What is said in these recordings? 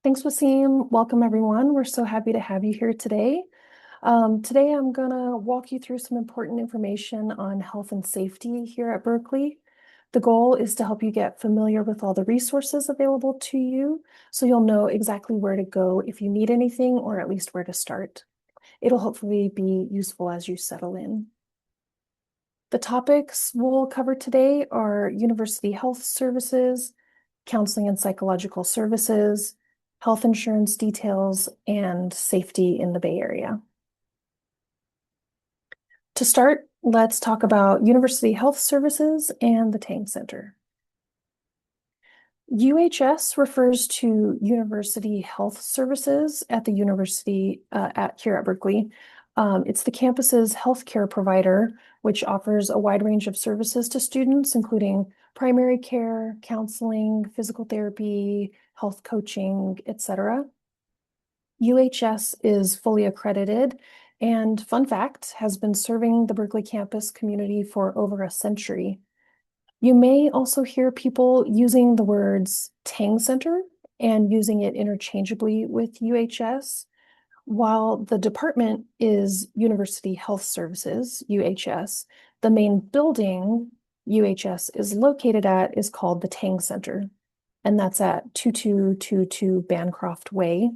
Thanks, Wasim. Welcome, everyone. We're so happy to have you here today. Today, I'm going to walk you through some important information on health and safety here at Berkeley. The goal is to help you get familiar with all the resources available to you so you'll know exactly where to go if you need anything, or at least where to start. It'll hopefully be useful as you settle in. The topics we'll cover today are university health services, counseling and psychological services, health insurance details, and safety in the Bay Area. To start, let's talk about University Health Services and the Tang Center. UHS refers to University Health Services at the university here at Berkeley. It's the campus's healthcare provider, which offers a wide range of services to students, including primary care, counseling, physical therapy, health coaching, etc. UHS is fully accredited and, fun fact, has been serving the Berkeley campus community for over a century. You may also hear people using the words Tang Center and using it interchangeably with UHS. While the department is University Health Services, UHS, the main building UHS is located at is called the Tang Center, and that's at 2222 Bancroft Way.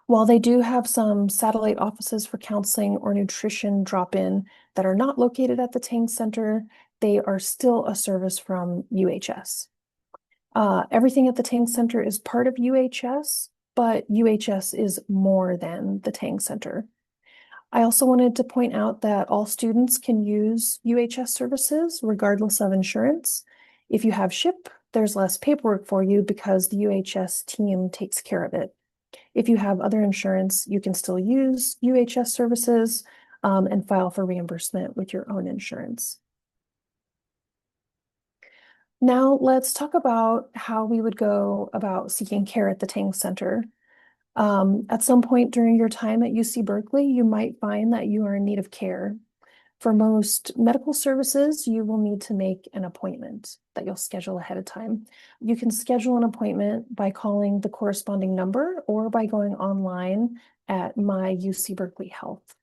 While they do have some satellite offices for counseling or nutrition drop-in that are not located at the Tang Center, they are still a service from UHS. Everything at the Tang Center is part of UHS, but UHS is more than the Tang Center. I also wanted to point out that all students can use UHS services regardless of insurance. If you have SHIP, there's less paperwork for you because the UHS team takes care of it. If you have other insurance, you can still use UHS services and file for reimbursement with your own insurance. Now let's talk about how we would go about seeking care at the Tang Center. At some point during your time at UC Berkeley, you might find that you are in need of care. For most medical services, you will need to make an appointment that you'll schedule ahead of time. You can schedule an appointment by calling the corresponding number or by going online at My UC Berkeley Health.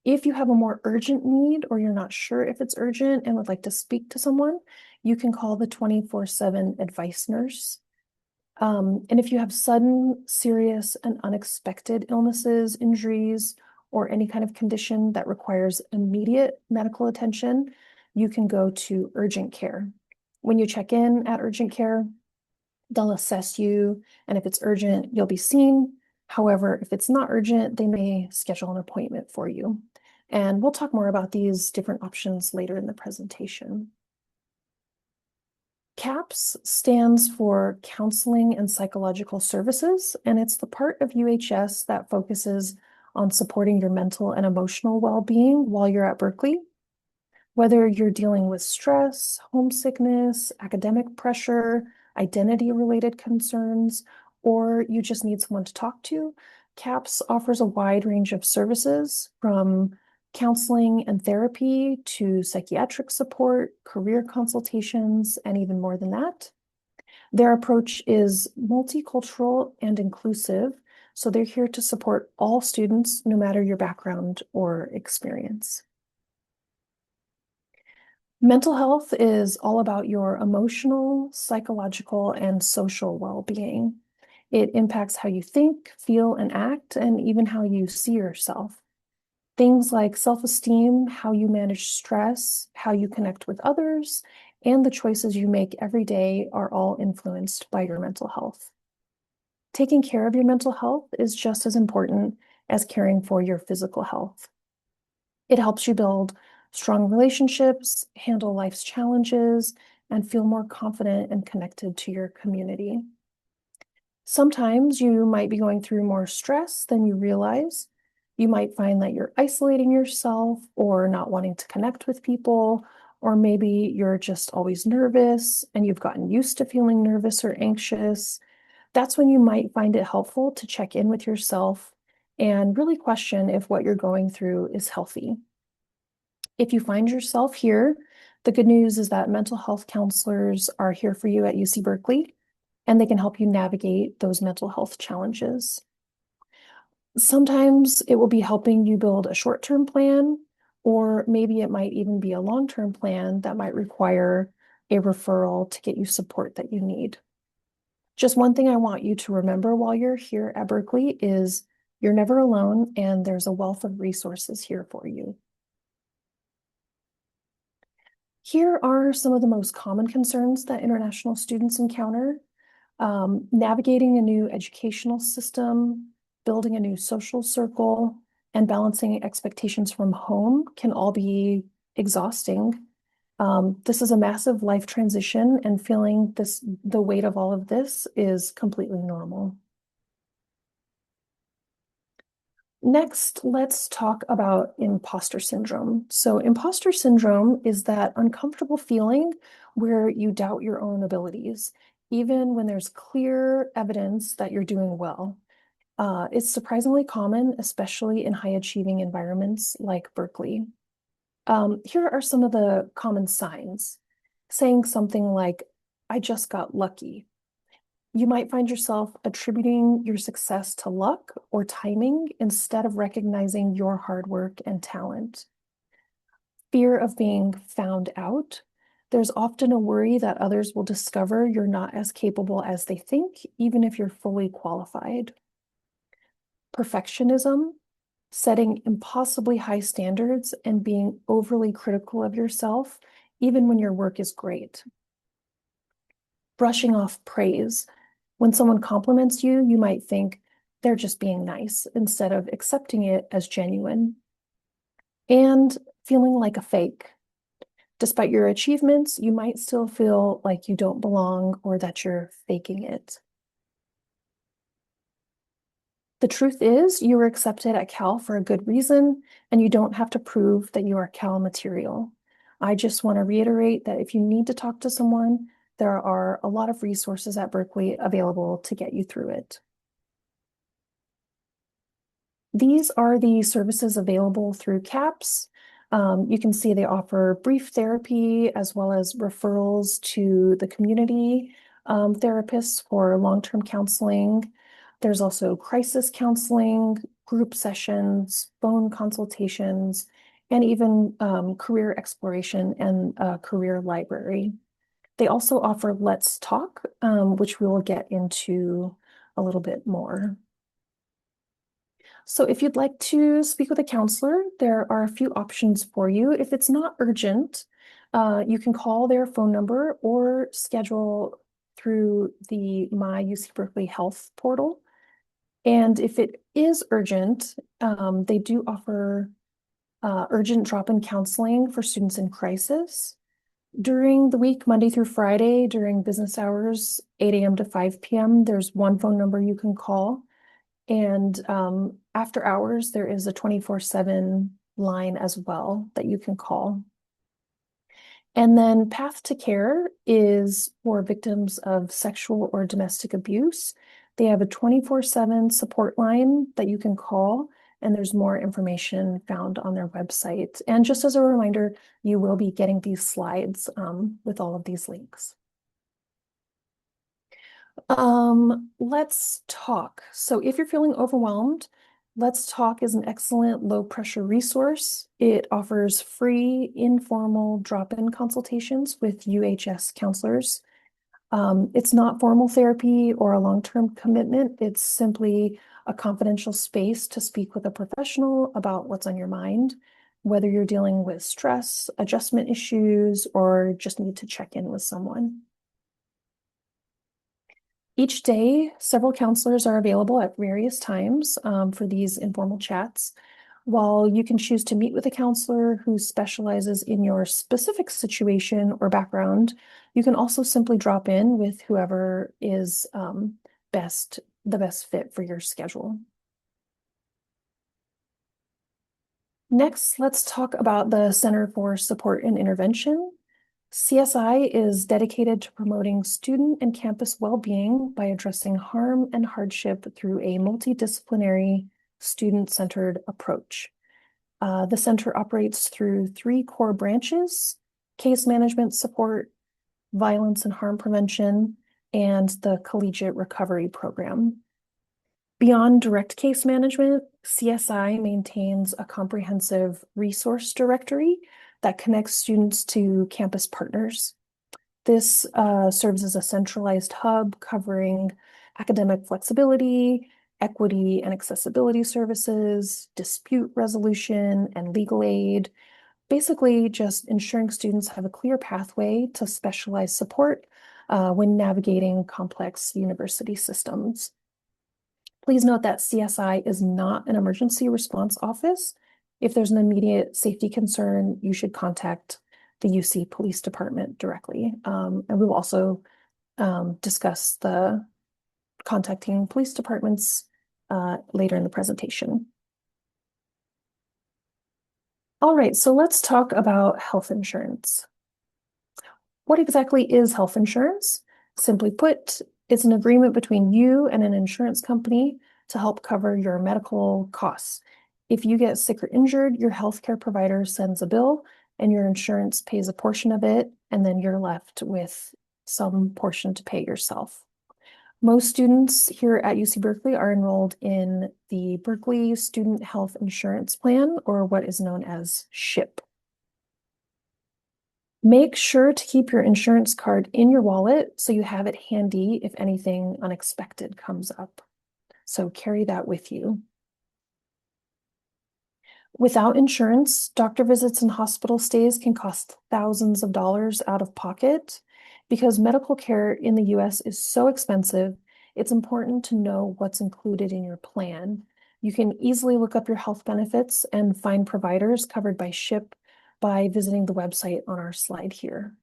If you have a more urgent need or you're not sure if it's urgent and would like to speak to someone, you can call the 24/7 advice nurse. And if you have sudden, serious, and unexpected illnesses, injuries, or any kind of condition that requires immediate medical attention, you can go to urgent care. When you check in at urgent care, they'll assess you, and if it's urgent, you'll be seen. However, if it's not urgent, they may schedule an appointment for you. And we'll talk more about these different options later in the presentation. CAPS stands for Counseling and Psychological Services, and it's the part of UHS that focuses on supporting your mental and emotional well-being while you're at Berkeley. Whether you're dealing with stress, homesickness, academic pressure, identity-related concerns, or you just need someone to talk to, CAPS offers a wide range of services from counseling and therapy to psychiatric support, career consultations, and even more than that. Their approach is multicultural and inclusive, so they're here to support all students, no matter your background or experience. Mental health is all about your emotional, psychological, and social well-being. It impacts how you think, feel, and act, and even how you see yourself. Things like self-esteem, how you manage stress, how you connect with others, and the choices you make every day are all influenced by your mental health. Taking care of your mental health is just as important as caring for your physical health. It helps you build strong relationships, handle life's challenges, and feel more confident and connected to your community. Sometimes you might be going through more stress than you realize. You might find that you're isolating yourself or not wanting to connect with people, or maybe you're just always nervous and you've gotten used to feeling nervous or anxious. That's when you might find it helpful to check in with yourself and really question if what you're going through is healthy. If you find yourself here, the good news is that mental health counselors are here for you at UC Berkeley, and they can help you navigate those mental health challenges. Sometimes it will be helping you build a short-term plan, or maybe it might even be a long-term plan that might require a referral to get you support that you need. Just one thing I want you to remember while you're here at Berkeley is you're never alone, and there's a wealth of resources here for you. Here are some of the most common concerns that international students encounter. Navigating a new educational system, building a new social circle, and balancing expectations from home can all be exhausting. This is a massive life transition, and feeling the weight of all of this is completely normal. Next, let's talk about imposter syndrome. So imposter syndrome is that uncomfortable feeling where you doubt your own abilities, even when there's clear evidence that you're doing well. It's surprisingly common, especially in high-achieving environments like Berkeley. Here are some of the common signs. Saying something like, "I just got lucky." You might find yourself attributing your success to luck or timing instead of recognizing your hard work and talent. Fear of being found out. There's often a worry that others will discover you're not as capable as they think, even if you're fully qualified. Perfectionism, setting impossibly high standards and being overly critical of yourself, even when your work is great. Brushing off praise. When someone compliments you, you might think they're just being nice instead of accepting it as genuine. And feeling like a fake. Despite your achievements, you might still feel like you don't belong or that you're faking it. The truth is, you were accepted at Cal for a good reason, and you don't have to prove that you are Cal material. I just want to reiterate that if you need to talk to someone, there are a lot of resources at Berkeley available to get you through it. These are the services available through CAPS. You can see they offer brief therapy as well as referrals to the community therapists for long-term counseling. There's also crisis counseling, group sessions, phone consultations, and even career exploration and a career library. They also offer Let's Talk, which we will get into a little bit more. So if you'd like to speak with a counselor, there are a few options for you. If it's not urgent, you can call their phone number or schedule through the My UC Berkeley Health portal. And if it is urgent, they do offer urgent drop-in counseling for students in crisis. During the week, Monday through Friday, during business hours, 8 a.m. to 5 p.m., there's one phone number you can call. And after hours, there is a 24/7 line as well that you can call. And then Path to Care is for victims of sexual or domestic abuse. They have a 24/7 support line that you can call, and there's more information found on their website. And just as a reminder, you will be getting these slides with all of these links. Let's Talk. So if you're feeling overwhelmed, Let's Talk is an excellent low pressure resource. It offers free informal drop-in consultations with UHS counselors. It's not formal therapy or a long-term commitment. It's simply a confidential space to speak with a professional about what's on your mind, whether you're dealing with stress, adjustment issues, or just need to check in with someone. Each day, several counselors are available at various times for these informal chats. While you can choose to meet with a counselor who specializes in your specific situation or background, you can also simply drop in with whoever is the best fit for your schedule. Next, let's talk about the Center for Support and Intervention. CSI is dedicated to promoting student and campus well-being by addressing harm and hardship through a multidisciplinary, student-centered approach. The center operates through 3 core branches: case management support, violence and harm prevention, and the Collegiate Recovery Program. Beyond direct case management, CSI maintains a comprehensive resource directory that connects students to campus partners. This serves as a centralized hub covering academic flexibility, equity and accessibility services, dispute resolution, and legal aid. Basically, just ensuring students have a clear pathway to specialized support when navigating complex university systems. Please note that CSI is not an emergency response office. If there's an immediate safety concern, you should contact the UC Police Department directly. And we will also discuss the contacting police departments later in the presentation. All right, so let's talk about health insurance. What exactly is health insurance? Simply put, it's an agreement between you and an insurance company to help cover your medical costs. If you get sick or injured, your healthcare provider sends a bill and your insurance pays a portion of it, and then you're left with some portion to pay yourself. Most students here at UC Berkeley are enrolled in the Berkeley Student Health Insurance Plan, or what is known as SHIP. Make sure to keep your insurance card in your wallet so you have it handy if anything unexpected comes up. So carry that with you. Without insurance, doctor visits and hospital stays can cost thousands of dollars out of pocket. Because medical care in the US is so expensive, it's important to know what's included in your plan. You can easily look up your health benefits and find providers covered by SHIP by visiting the website on our slide here.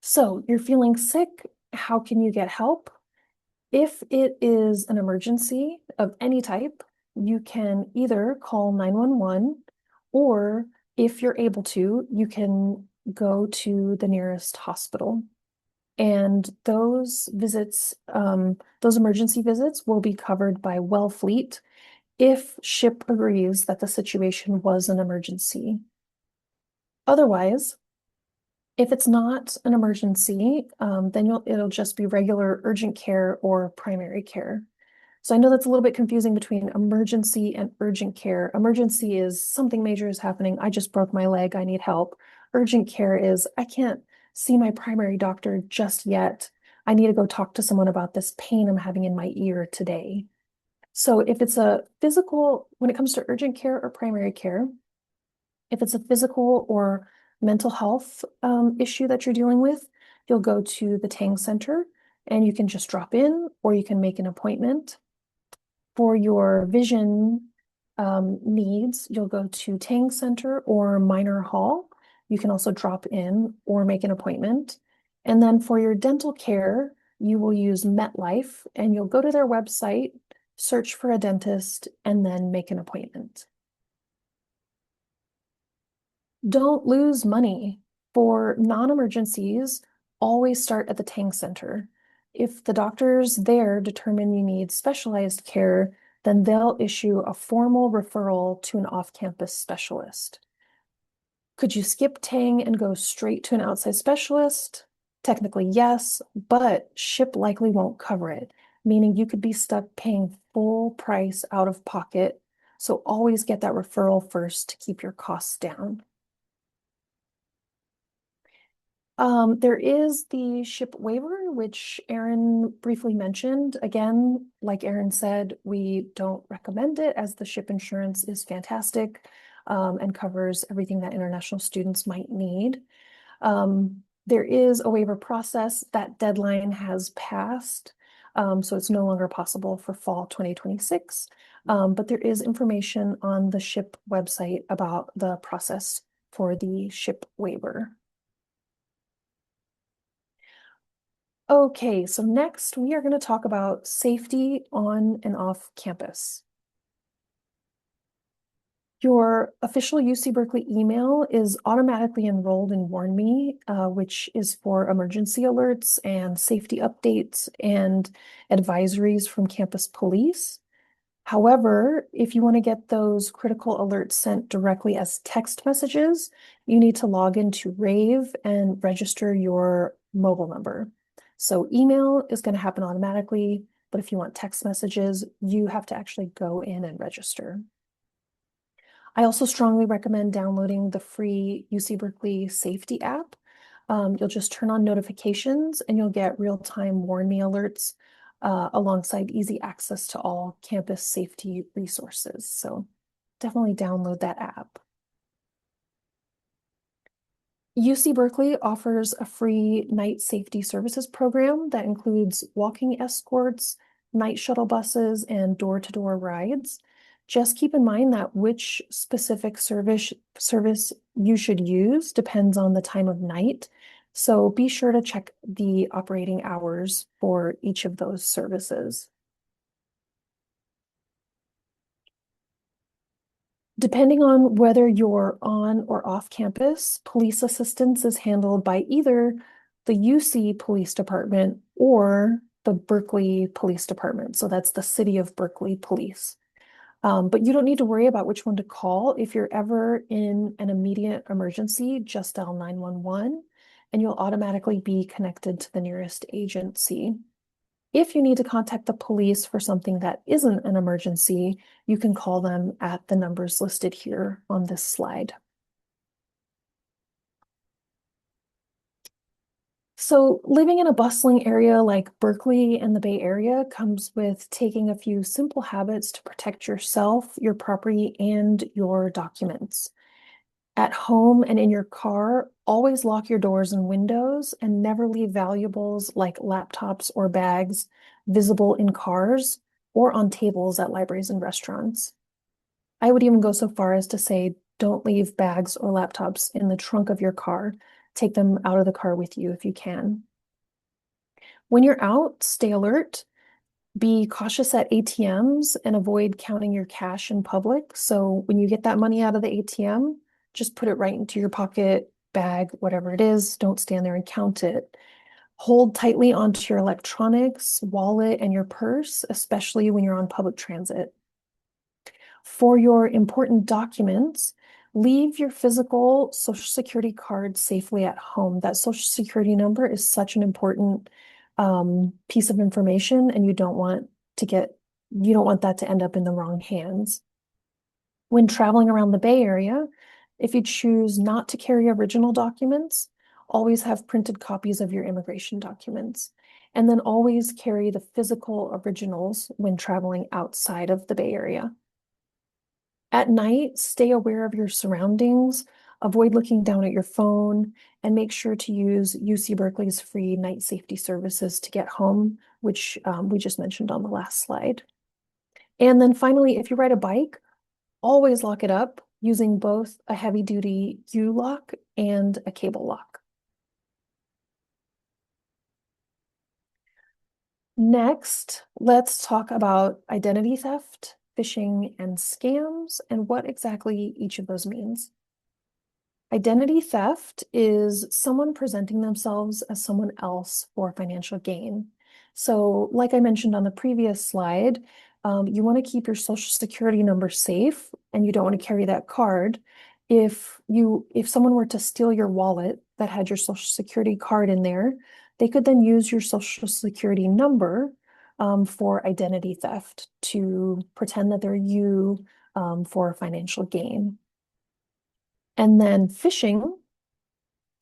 So you're feeling sick, how can you get help? If it is an emergency of any type, you can either call 911 or if you're able to, you can go to the nearest hospital. And those visits, those emergency visits will be covered by Wellfleet if SHIP agrees that the situation was an emergency. Otherwise, if it's not an emergency, then it'll just be regular urgent care or primary care. So I know that's a little bit confusing between emergency and urgent care. Emergency is something major is happening. I just broke my leg. I need help. Urgent care is I can't see my primary doctor just yet. I need to go talk to someone about this pain I'm having in my ear today. So if it's a physical, when it comes to urgent care or primary care, if it's a physical or mental health issue that you're dealing with, you'll go to the Tang Center and you can just drop in or you can make an appointment. For your vision needs, you'll go to Tang Center or Minor Hall. You can also drop in or make an appointment. And then for your dental care, you will use MetLife and you'll go to their website, search for a dentist, and then make an appointment. Don't lose money. For non-emergencies, always start at the Tang Center. If the doctors there determine you need specialized care, then they'll issue a formal referral to an off-campus specialist. Could you skip Tang and go straight to an outside specialist? Technically, yes, but SHIP likely won't cover it, meaning you could be stuck paying full price out of pocket. So always get that referral first to keep your costs down. There is the SHIP waiver, which Erin briefly mentioned. Again, like Erin said, we don't recommend it as the SHIP insurance is fantastic and covers everything that international students might need. There is a waiver process. That deadline has passed, so it's no longer possible for fall 2026. But there is information on the SHIP website about the process for the SHIP waiver. Okay, so next we are going to talk about safety on and off campus. Your official UC Berkeley email is automatically enrolled in WarnMe, which is for emergency alerts and safety updates and advisories from campus police. However, if you want to get those critical alerts sent directly as text messages, you need to log into Rave and register your mobile number. So email is going to happen automatically, but if you want text messages, you have to actually go in and register. I also strongly recommend downloading the free UC Berkeley safety app. You'll just turn on notifications and you'll get real-time warn me alerts alongside easy access to all campus safety resources. So definitely download that app. UC Berkeley offers a free night safety services program that includes walking escorts, night shuttle buses, and door-to-door rides. Just keep in mind that which specific service you should use depends on the time of night. So be sure to check the operating hours for each of those services. Depending on whether you're on or off campus, police assistance is handled by either the UC Police Department or the Berkeley Police Department. So that's the City of Berkeley Police. But you don't need to worry about which one to call. If you're ever in an immediate emergency, just dial 911 and you'll automatically be connected to the nearest agency. If you need to contact the police for something that isn't an emergency, you can call them at the numbers listed here on this slide. So living in a bustling area like Berkeley and the Bay Area comes with taking a few simple habits to protect yourself, your property, and your documents. At home and in your car, always lock your doors and windows and never leave valuables like laptops or bags visible in cars or on tables at libraries and restaurants. I would even go so far as to say, don't leave bags or laptops in the trunk of your car. Take them out of the car with you if you can. When you're out, stay alert. Be cautious at ATMs and avoid counting your cash in public. So when you get that money out of the ATM, just put it right into your pocket, bag, whatever it is. Don't stand there and count it. Hold tightly onto your electronics, wallet, and your purse, especially when you're on public transit. For your important documents, leave your physical Social Security card safely at home. That Social Security number is such an important piece of information, and you don't want that to end up in the wrong hands. When traveling around the Bay Area, if you choose not to carry original documents, always have printed copies of your immigration documents. And then always carry the physical originals when traveling outside of the Bay Area. At night, stay aware of your surroundings, avoid looking down at your phone, and make sure to use UC Berkeley's free night safety services to get home, which we just mentioned on the last slide. And then finally, if you ride a bike, always lock it up using both a heavy-duty U-lock and a cable lock. Next, let's talk about identity theft, phishing, and scams, and what exactly each of those means. Identity theft is someone presenting themselves as someone else for financial gain. So, like I mentioned on the previous slide, you want to keep your Social Security number safe, and you don't want to carry that card. If someone were to steal your wallet that had your Social Security card in there, they could then use your Social Security number for identity theft to pretend that they're you for financial gain. And then phishing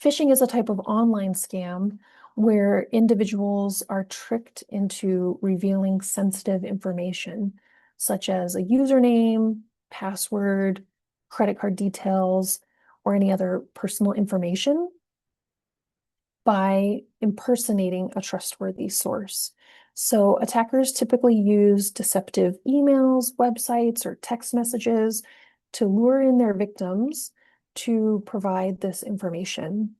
is a type of online scam where individuals are tricked into revealing sensitive information, such as a username, password, credit card details, or any other personal information by impersonating a trustworthy source. So attackers typically use deceptive emails, websites, or text messages to lure in their victims to provide this information,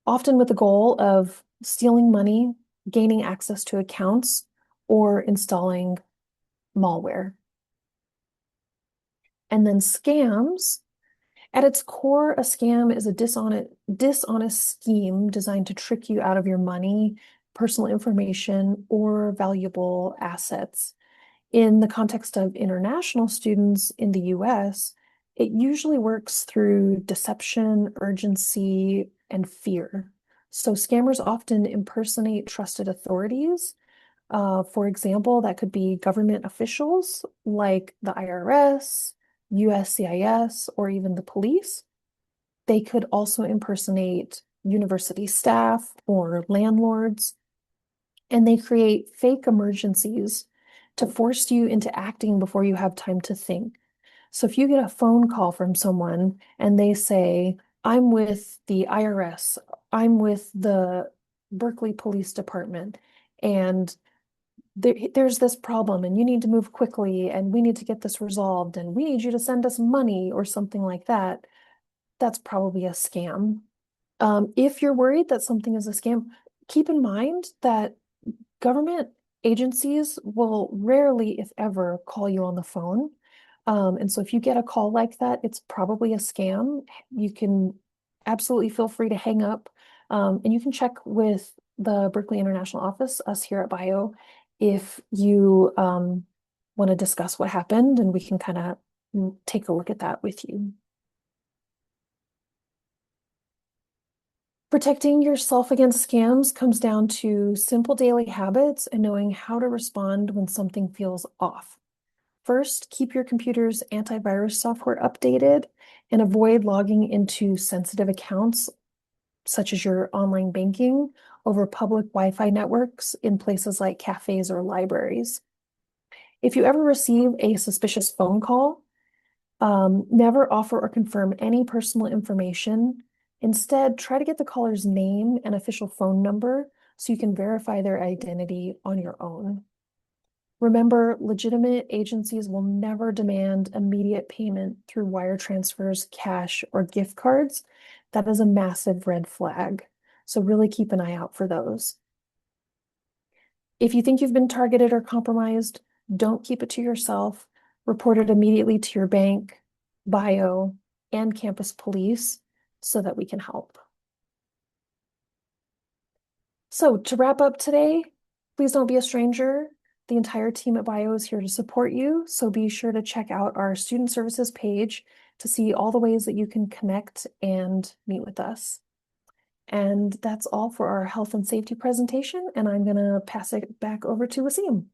often with the goal of stealing money, gaining access to accounts, or installing malware. And then scams. At its core, a scam is a dishonest scheme designed to trick you out of your money, personal information, or valuable assets. In the context of international students in the US, it usually works through deception, urgency, and fear. So scammers often impersonate trusted authorities. For example, that could be government officials like the IRS, USCIS, or even the police. They could also impersonate university staff or landlords, and they create fake emergencies to force you into acting before you have time to think. So if you get a phone call from someone and they say, I'm with the IRS, I'm with the Berkeley Police Department, and there's this problem, and you need to move quickly, and we need to get this resolved, and we need you to send us money or something like that, that's probably a scam. If you're worried that something is a scam, keep in mind that government agencies will rarely, if ever, call you on the phone. And so if you get a call like that, it's probably a scam. You can absolutely feel free to hang up. And you can check with the Berkeley International Office, us here at Bio, if you want to discuss what happened, and we can kind of take a look at that with you. Protecting yourself against scams comes down to simple daily habits and knowing how to respond when something feels off. First, keep your computer's antivirus software updated and avoid logging into sensitive accounts, such as your online banking, over public Wi-Fi networks in places like cafes or libraries. If you ever receive a suspicious phone call, never offer or confirm any personal information. Instead, try to get the caller's name and official phone number so you can verify their identity on your own. Remember, legitimate agencies will never demand immediate payment through wire transfers, cash, or gift cards. That is a massive red flag. So really keep an eye out for those. If you think you've been targeted or compromised, don't keep it to yourself. Report it immediately to your bank, bio, and campus police so that we can help. So to wrap up today, please don't be a stranger. The entire team at Bio is here to support you, so be sure to check out our student services page to see all the ways that you can connect and meet with us. And that's all for our health and safety presentation, and I'm going to pass it back over to Wasim.